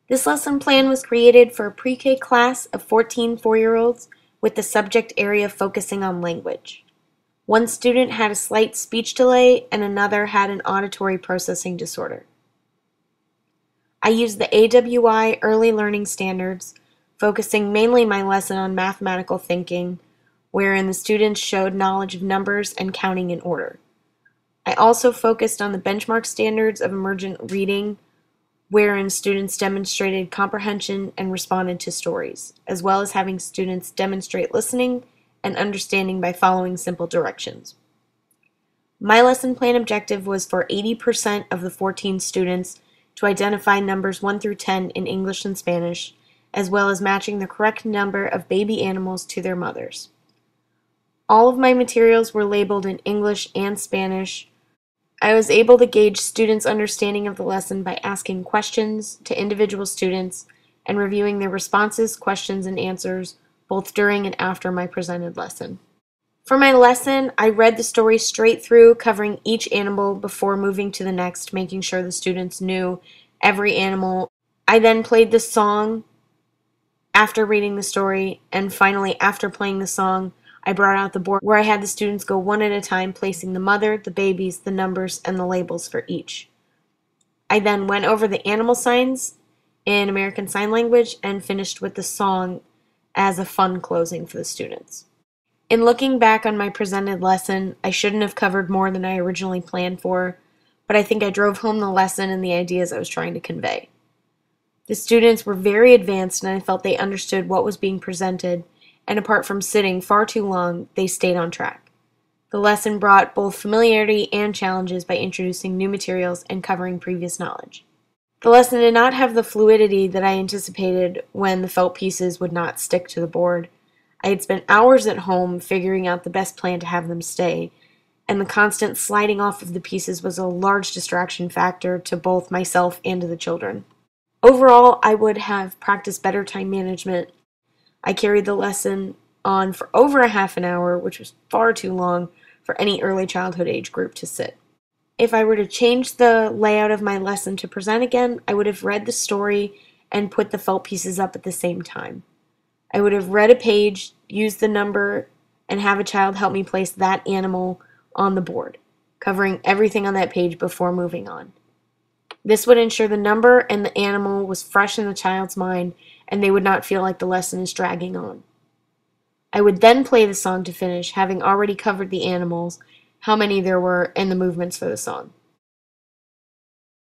This lesson plan was created for a pre-K class of 14 4-year-olds with the subject area focusing on language. One student had a slight speech delay and another had an auditory processing disorder. I used the AWI Early Learning Standards, focusing mainly my lesson on mathematical thinking, wherein the students showed knowledge of numbers and counting in order. I also focused on the benchmark standards of emergent reading, wherein students demonstrated comprehension and responded to stories, as well as having students demonstrate listening and understanding by following simple directions. My lesson plan objective was for 80% of the 14 students to identify numbers 1 through 10 in English and Spanish, as well as matching the correct number of baby animals to their mothers. All of my materials were labeled in English and Spanish. I was able to gauge students' understanding of the lesson by asking questions to individual students and reviewing their responses, questions, and answers both during and after my presented lesson. For my lesson, I read the story straight through, covering each animal before moving to the next, making sure the students knew every animal. I then played the song after reading the story, and finally, after playing the song, I brought out the board where I had the students go one at a time, placing the mother, the babies, the numbers, and the labels for each. I then went over the animal signs in American Sign Language and finished with the song as a fun closing for the students. In looking back on my presented lesson, I shouldn't have covered more than I originally planned for, but I think I drove home the lesson and the ideas I was trying to convey. The students were very advanced and I felt they understood what was being presented, and apart from sitting far too long, they stayed on track. The lesson brought both familiarity and challenges by introducing new materials and covering previous knowledge. The lesson did not have the fluidity that I anticipated when the felt pieces would not stick to the board. I had spent hours at home figuring out the best plan to have them stay, and the constant sliding off of the pieces was a large distraction factor to both myself and to the children. Overall, I would have practiced better time management. I carried the lesson on for over a half an hour, which was far too long for any early childhood age group to sit. If I were to change the layout of my lesson to present again, I would have read the story and put the felt pieces up at the same time. I would have read a page, used the number, and have a child help me place that animal on the board, covering everything on that page before moving on. This would ensure the number and the animal was fresh in the child's mind and they would not feel like the lesson is dragging on. I would then play the song to finish, having already covered the animals, how many there were, and the movements for the song.